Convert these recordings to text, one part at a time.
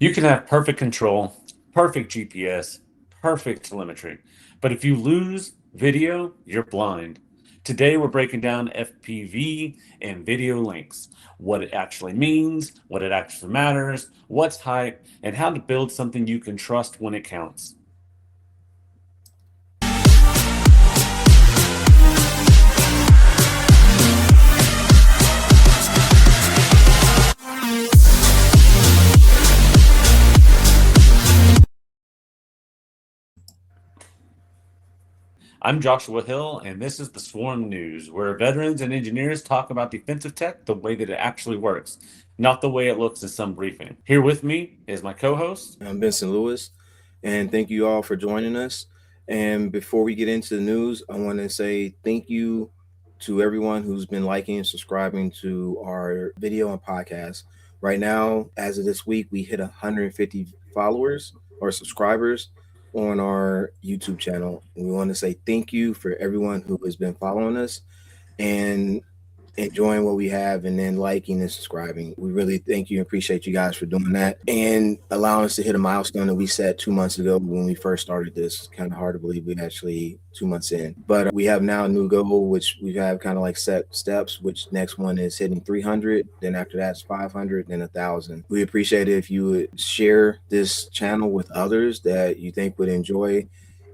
You can have perfect control, perfect GPS, perfect telemetry, but if you lose video, you're blind. Today, we're breaking down FPV and video links, what it actually means, what it actually matters, what's hype, and how to build something you can trust when it counts. I'm Joshua Hill, and this is the Swarm News, where veterans and engineers talk about defensive tech the way that it actually works, not the way it looks in some briefing. Here with me is my co host. I'm Vincent Lewis, and thank you all for joining us. And before we get into the news, I want to say thank you to everyone who's been liking and subscribing to our video and podcast. Right now, as of this week, we hit 150 followers or subscribers on our YouTube channel. And we want to say thank you for everyone who has been following us and enjoying what we have and then liking and subscribing. We really thank you and appreciate you guys for doing that and allowing us to hit a milestone that we set 2 months ago when we first started this. Kind of hard to believe we actually 2 months in. But we have now a new goal, which we have kind of like set steps, which next one is hitting 300. Then after that's 500, then 1,000. We appreciate it if you would share this channel with others that you think would enjoy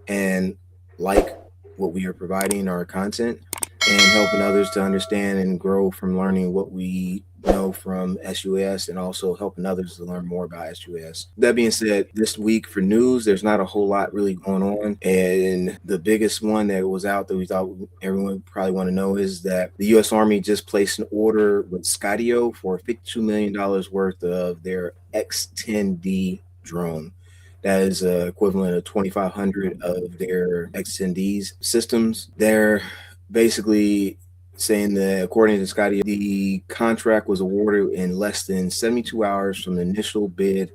and like what we are providing our content and helping others to understand and grow from learning what we know from SUAS and also helping others to learn more about SUAS. That being said, this week for news, there's not a whole lot really going on. And the biggest one that was out that we thought everyone probably want to know is that the U.S. Army just placed an order with Skydio for $52 million worth of their X-10D drone. That is equivalent of 2,500 of their X10Ds systems. They're basically saying that according to Scotty, the contract was awarded in less than 72 hours from the initial bid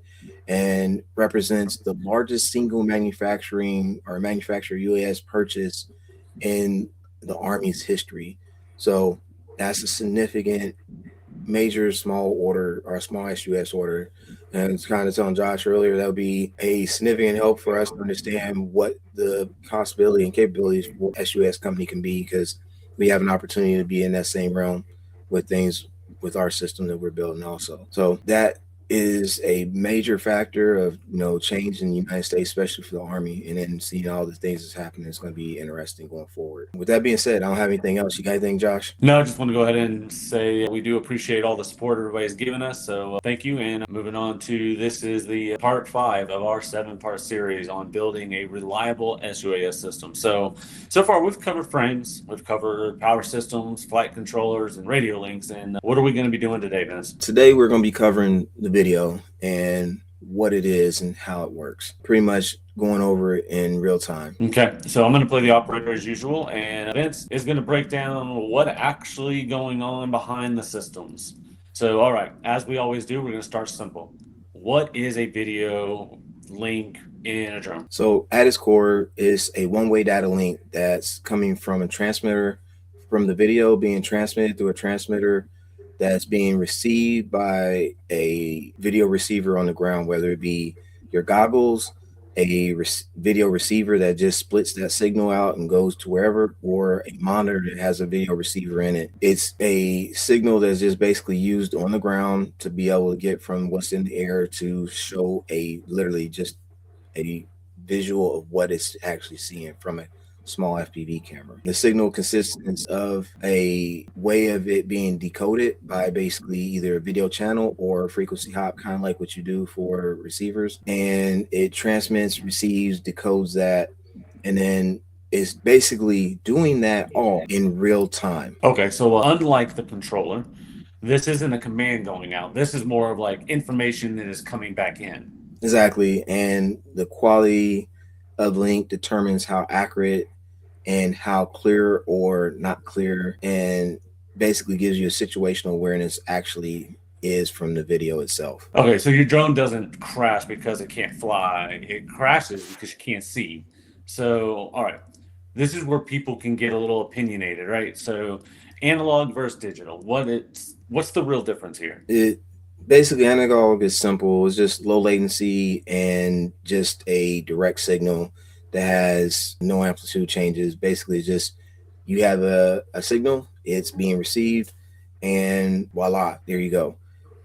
and represents the largest single manufacturer UAS purchase in the Army's history. So that's a significant major small order or a small SUS order. And it's kind of telling Josh earlier that would be a significant help for us to understand what the possibility and capabilities for SUS company can be because we have an opportunity to be in that same realm with things with our system that we're building also. So that is a major factor of change in the United States, especially for the Army, and then seeing all the things that's happening is going to be interesting going forward. With that being said, I don't have anything else. You got anything, Josh? No, I just want to go ahead and say we do appreciate all the support everybody's given us. So thank you. And moving on to this is the part 5 of our 7-part series on building a reliable SUAS system. So far we've covered frames, we've covered power systems, flight controllers, and radio links. And what are we going to be doing today, Vince? Today we're going to be covering the video and what it is and how it works. Pretty much going over it in real time. Okay, so I'm going to play the operator as usual, and Vince is going to break down what actually going on behind the systems. So, all right, as we always do, we're going to start simple. What is a video link in a drone? So at its core is a one-way data link that's coming from a transmitter, from the video being transmitted through a transmitter that's being received by a video receiver on the ground, whether it be your goggles, video receiver that just splits that signal out and goes to wherever, or a monitor that has a video receiver in it. It's a signal that's just basically used on the ground to be able to get from what's in the air to show literally just a visual of what it's actually seeing from a small FPV camera. The signal consists of a way of it being decoded by basically either a video channel or a frequency hop, kind of like what you do for receivers. And it transmits, receives, decodes that, and then is basically doing that all in real time. Okay, so unlike the controller, this isn't a command going out. This is more of like information that is coming back in. Exactly. And the quality of link determines how accurate and how clear or not clear, and basically gives you a situational awareness actually is from the video itself. Okay, so your drone doesn't crash because it can't fly. It crashes because you can't see. So, all right, this is where people can get a little opinionated, right? So, analog versus digital. What's the real difference here? It Basically, analog is simple. It's just low latency and just a direct signal that has no amplitude changes. Basically, it's just you have a signal, it's being received, and voila, there you go.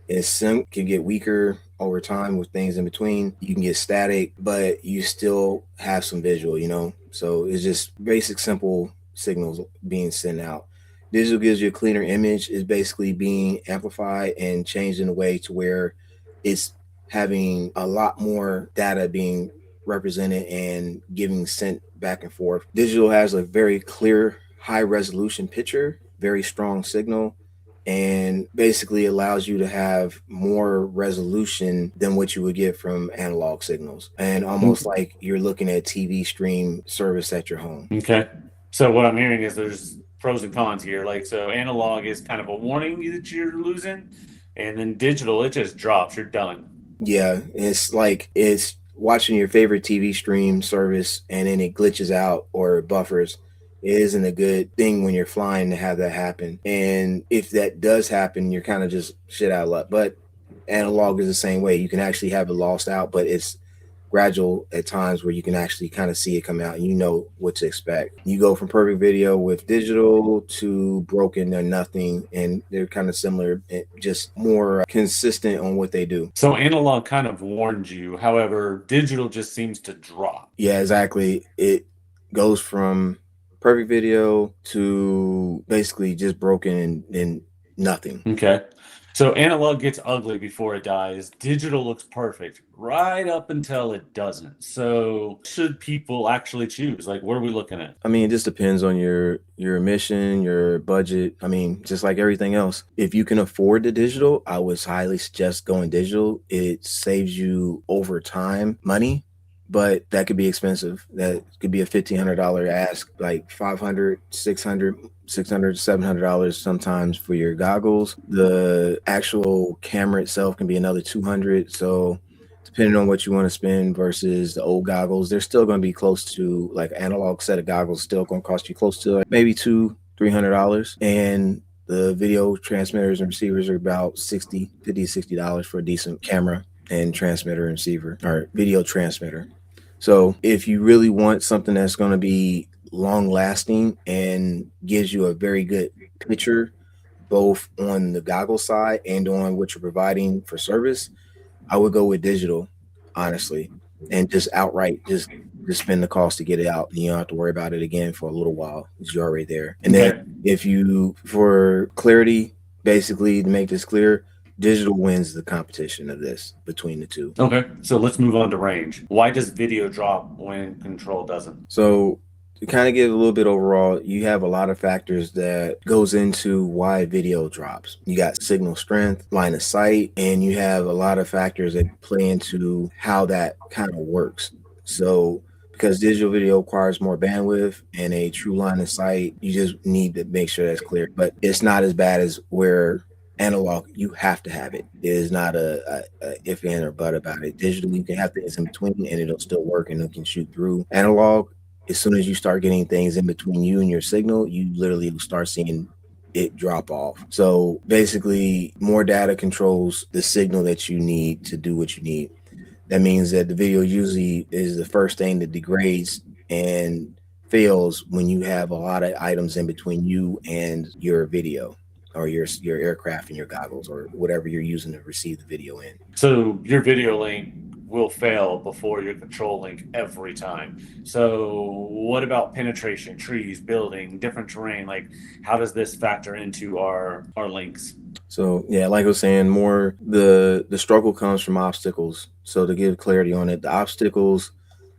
Can get weaker over time with things in between. You can get static, but you still have some visual, you know? So it's just basic, simple signals being sent out. Digital gives you a cleaner image, is basically being amplified and changed in a way to where it's having a lot more data being represented and giving sent back and forth. Digital has a very clear, high resolution picture, very strong signal, and basically allows you to have more resolution than what you would get from analog signals, and almost like you're looking at TV stream service at your home. Okay. So what I'm hearing is there's pros and cons here. Like, so analog is kind of a warning that you're losing, and then digital, it just drops. You're done. Yeah, it's like it's watching your favorite TV stream service and then it glitches out or buffers. It isn't a good thing when you're flying to have that happen. And if that does happen, you're kind of just shit out of luck. But analog is the same way. You can actually have it lost out, but it's gradual at times where you can actually kind of see it come out and you know what to expect. You go from perfect video with digital to broken or nothing, and they're kind of similar, just more consistent on what they do. So analog kind of warned you. However, digital just seems to drop. Yeah, exactly. It goes from perfect video to basically just broken and nothing. Okay. So analog gets ugly before it dies. Digital looks perfect right up until it doesn't. So should people actually choose? Like, what are we looking at? I mean, it just depends on your mission, your budget. I mean, just like everything else. If you can afford the digital, I would highly suggest going digital. It saves you over time money, but that could be expensive. That could be a $1,500 ask, like $500, $600, $700 sometimes for your goggles. The actual camera itself can be another $200. So depending on what you want to spend versus the old goggles, they're still going to be close to, like, analog set of goggles still going to cost you close to like maybe $200-$300, and the video transmitters and receivers are about $50 to $60 for a decent camera and transmitter and receiver, or video transmitter. So if you really want something that's going to be long lasting and gives you a very good picture both on the goggle side and on what you're providing for service, I would go with digital, honestly, and just outright just spend the cost to get it out, and you don't have to worry about it again for a little while because you're already there. And then if you, for clarity, basically to make this clear, digital wins the competition of this between the two. Okay, so let's move on to range. Why does video drop when control doesn't? So to kind of give a little bit overall, you have a lot of factors that goes into why video drops. You got signal strength, line of sight, and you have a lot of factors that play into how that kind of works. So because digital video requires more bandwidth and a true line of sight, you just need to make sure that's clear. But it's not as bad as where analog, you have to have it. It is not a if and or but about it. Digital, you can have things in between and it'll still work and it can shoot through. Analog, as soon as you start getting things in between you and your signal, you literally will start seeing it drop off. So basically, more data controls the signal that you need to do what you need. That means that the video usually is the first thing that degrades and fails when you have a lot of items in between you and your video, or your aircraft and your goggles, or whatever you're using to receive the video in. So your video link will fail before your control link every time. So what about penetration, trees, building, different terrain? Like, how does this factor into our links? So yeah, like I was saying, more the struggle comes from obstacles. So to give clarity on it, the obstacles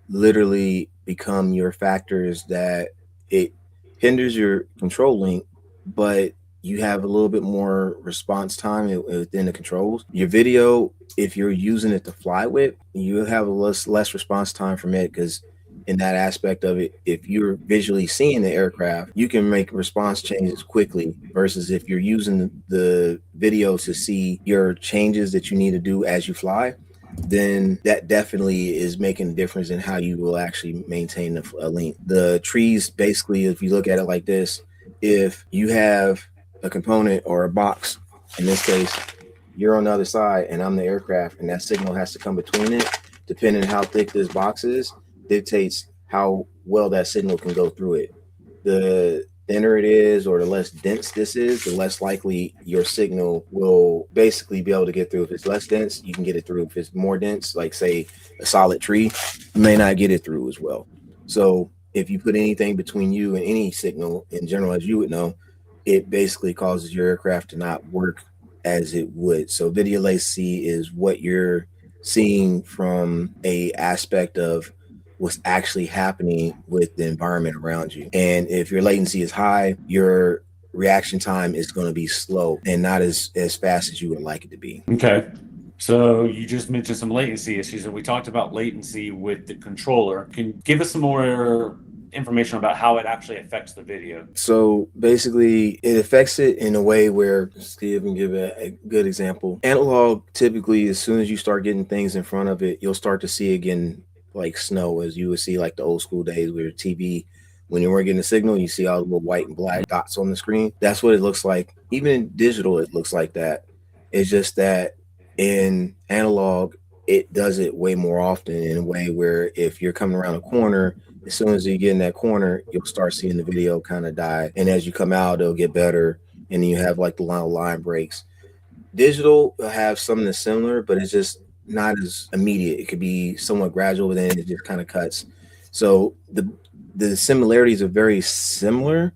literally become your factors that it hinders your control link, but you have a little bit more response time within the controls. Your video, if you're using it to fly with, you have a less response time from it, because in that aspect of it, if you're visually seeing the aircraft, you can make response changes quickly, versus if you're using the video to see your changes that you need to do as you fly, then that definitely is making a difference in how you will actually maintain a link. The trees, basically, if you look at it like this, if you have a component or a box, in this case, you're on the other side and I'm the aircraft, and that signal has to come between it, depending on how thick this box is, dictates how well that signal can go through it. The thinner it is or the less dense this is, the less likely your signal will basically be able to get through. If it's less dense, you can get it through. If it's more dense, like say a solid tree, you may not get it through as well. So if you put anything between you and any signal in general, as you would know, it basically causes your aircraft to not work as it would. So video latency is what you're seeing from a aspect of what's actually happening with the environment around you. And if your latency is high, your reaction time is going to be slow and not as fast as you would like it to be. Okay. So you just mentioned some latency issues, and we talked about latency with the controller. Can you give us some more information about how it actually affects the video? So basically, it affects it in a way where, Steve can give a good example. Analog, typically, as soon as you start getting things in front of it, you'll start to see again like snow, as you would see like the old school days where TV, when you weren't getting a signal, you see all the little white and black dots on the screen. That's what it looks like. Even in digital, it looks like that. It's just that in analog, it does it way more often in a way where if you're coming around a corner, as soon as you get in that corner, you'll start seeing the video kind of die. And as you come out, it'll get better. And then you have like the line breaks. Digital will have something that's similar, but it's just not as immediate. It could be somewhat gradual, but then it just kind of cuts. So the similarities are very similar.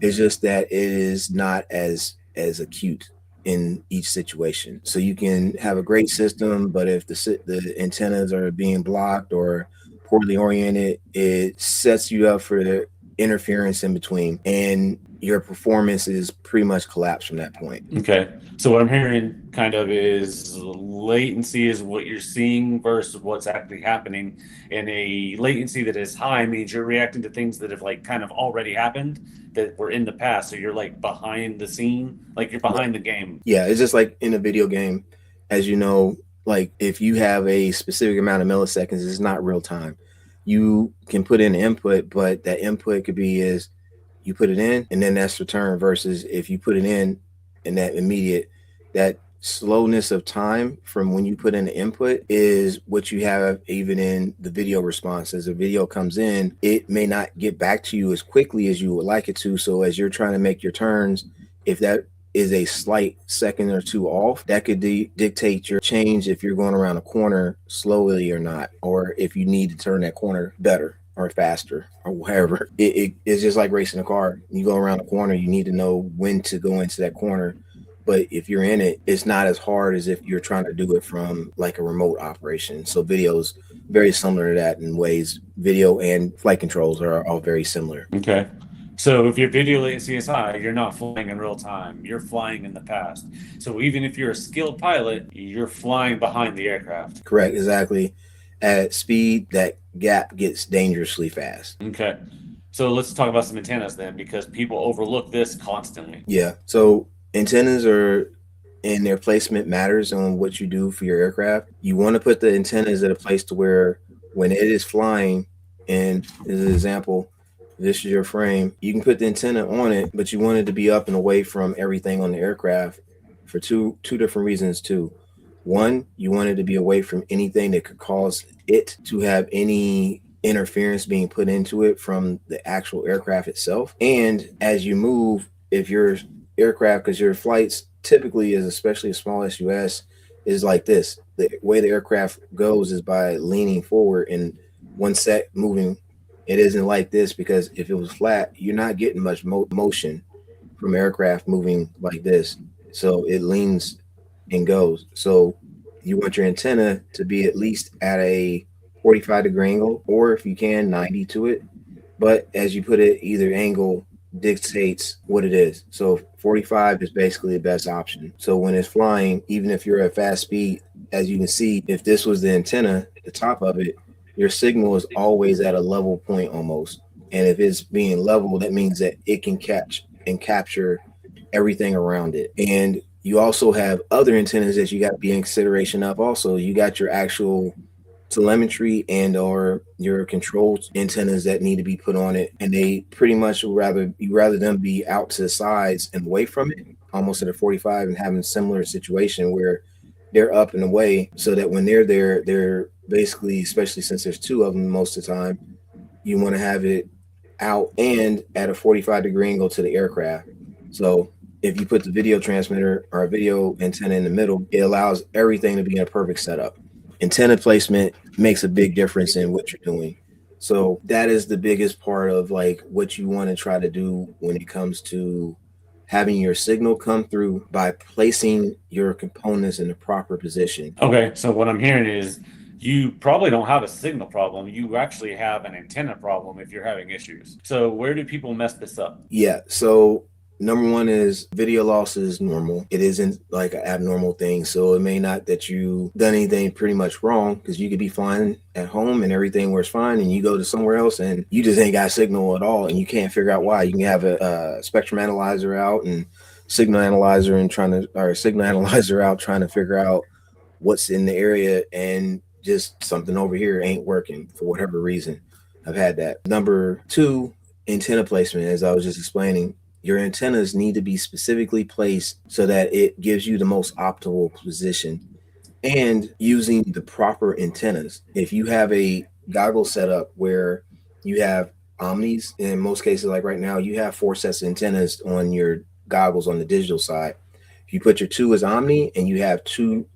It's just that it is not as acute in each situation. So you can have a great system, but if the antennas are being blocked or poorly oriented, it sets you up for the interference in between, and your performance is pretty much collapsed from that point. Okay. So what I'm hearing kind of is latency is what you're seeing versus what's actually happening. And a latency that is high means you're reacting to things that have like kind of already happened that were in the past. So you're like behind the scene, like you're behind the game. Yeah, it's just like in a video game, as you know, like if you have a specific amount of milliseconds, it's not real time. You can put in input, but that input could be is you put it in and then that's returned, versus if you put it in and that immediate, that slowness of time from when you put in the input is what you have even in the video response. As a video comes in, it may not get back to you as quickly as you would like it to. So as you're trying to make your turns, if that is a slight second or two off, that could dictate your change if you're going around a corner slowly or not, or if you need to turn that corner better or faster or whatever. It's just like racing a car. You go around a corner, you need to know when to go into that corner. But if you're in it, it's not as hard as if you're trying to do it from like a remote operation. So video's very similar to that in ways. Video and flight controls are all very similar. Okay. So if your video latency is high, you're not flying in real time. You're flying in the past. So even if you're a skilled pilot, you're flying behind the aircraft. Correct, exactly. At speed, that gap gets dangerously fast. Okay. So let's talk about some antennas then, because people overlook this constantly. Yeah. So antennas are, and their placement matters on what you do for your aircraft. You want to put the antennas at a place to where when it is flying, and as an example, this is your frame, you can put the antenna on it, but you want it to be up and away from everything on the aircraft for two different reasons too. One, you want it to be away from anything that could cause it to have any interference being put into it from the actual aircraft itself. And as you move, if your aircraft, because your flights typically is, especially a small SUS, is like this. The way the aircraft goes is by leaning forward and one set moving. It isn't like this, because if it was flat, you're not getting much motion from aircraft moving like this. So it leans and goes. So you want your antenna to be at least at a 45-degree angle, or if you can, 90 to it. But as you put it, either angle dictates what it is. So 45 is basically the best option. So when it's flying, even if you're at fast speed, as you can see, if this was the antenna, the top of it, your signal is always at a level point almost. And if it's being level, that means that it can catch and capture everything around it. And you also have other antennas that you got to be in consideration of. Also, you got your actual telemetry and or your control antennas that need to be put on it, and they pretty much rather them be out to the sides and away from it, almost at a 45, and having a similar situation where they're up and away, so that when they're there, they're basically, especially since there's two of them most of the time, you want to have it out and at a 45-degree angle to the aircraft. So if you put the video transmitter or a video antenna in the middle, it allows everything to be in a perfect setup. Antenna placement makes a big difference in what you're doing. So that is the biggest part of like what you want to try to do when it comes to having your signal come through, by placing your components in the proper position. Okay, so what I'm hearing is you probably don't have a signal problem. You actually have an antenna problem if you're having issues. So where do people mess this up? Yeah, so number one is video loss is normal. It isn't like an abnormal thing. So it may not that you done anything pretty much wrong, because you could be flying at home and everything works fine, and you go to somewhere else and you just ain't got signal at all, and you can't figure out why. You can have a spectrum analyzer out and signal analyzer out trying to figure out what's in the area, and just something over here ain't working for whatever reason. I've had that. Number two, antenna placement. As I was just explaining, your antennas need to be specifically placed so that it gives you the most optimal position, and using the proper antennas. If you have a goggle setup where you have omnis, in most cases, like right now, you have 4 sets of antennas on your goggles on the digital side. If you put your 2 as omni and you have 2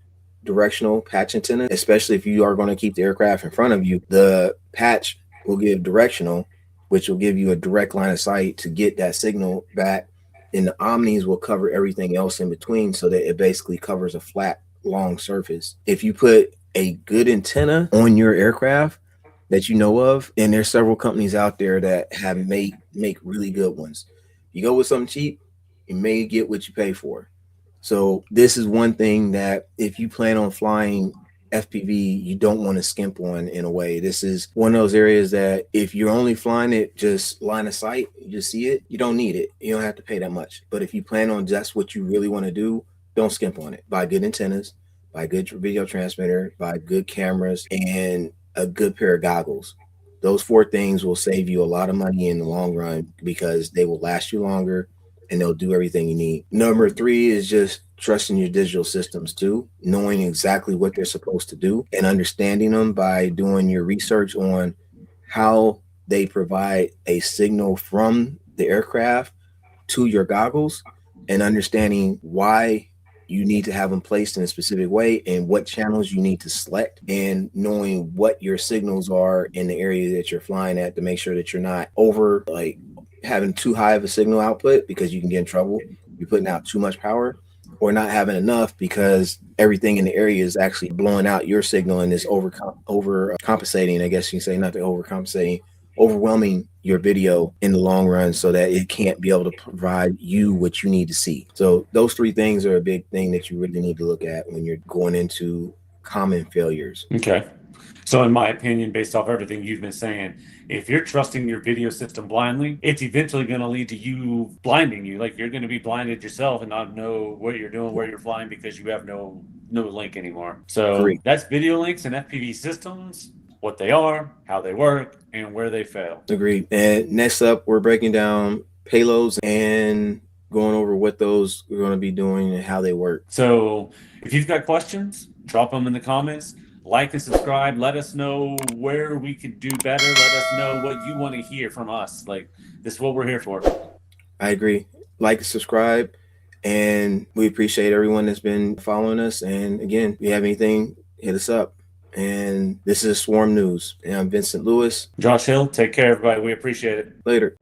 directional patch antennas, especially if you are going to keep the aircraft in front of you, the patch will give directional, which will give you a direct line of sight to get that signal back, and the omnis will cover everything else in between, so that it basically covers a flat, long surface. If you put a good antenna on your aircraft that you know of, and there's several companies out there that have make really good ones. You go with something cheap, you may get what you pay for. So this is one thing that if you plan on flying FPV, you don't want to skimp on in a way. This is one of those areas that if you're only flying it just line of sight, you just see it, you don't need it. You don't have to pay that much. But if you plan on just what you really want to do, don't skimp on it. Buy good antennas, buy good video transmitter, buy good cameras, and a good pair of goggles. Those 4 things will save you a lot of money in the long run, because they will last you longer and they'll do everything you need. Number 3 is just trusting your digital systems too, knowing exactly what they're supposed to do and understanding them by doing your research on how they provide a signal from the aircraft to your goggles, and understanding why you need to have them placed in a specific way and what channels you need to select, and knowing what your signals are in the area that you're flying at, to make sure that you're not over like having too high of a signal output, because you can get in trouble. You're putting out too much power, or not having enough because everything in the area is actually blowing out your signal and is overcompensating, I guess you can say, not the overcompensating, overwhelming your video in the long run, so that it can't be able to provide you what you need to see. So those 3 things are a big thing that you really need to look at when you're going into common failures. Okay. So in my opinion, based off everything you've been saying, if you're trusting your video system blindly, it's eventually going to lead to you blinding you. Like, you're going to be blinded yourself and not know what you're doing, where you're flying, because you have no link anymore. So Correct. That's video links and FPV systems, what they are, how they work, and where they fail. Agreed. And next up, we're breaking down payloads and going over what those we're going to be doing and how they work. So if you've got questions, drop them in the comments. Like and subscribe. Let us know where we could do better. Let us know what you want to hear from us. Like, this is what we're here for. I agree. Like and subscribe. And we appreciate everyone that's been following us. And again, if you have anything, hit us up. And this is Swarm News. And I'm Vincent Lewis. Josh Hill. Take care, everybody. We appreciate it. Later.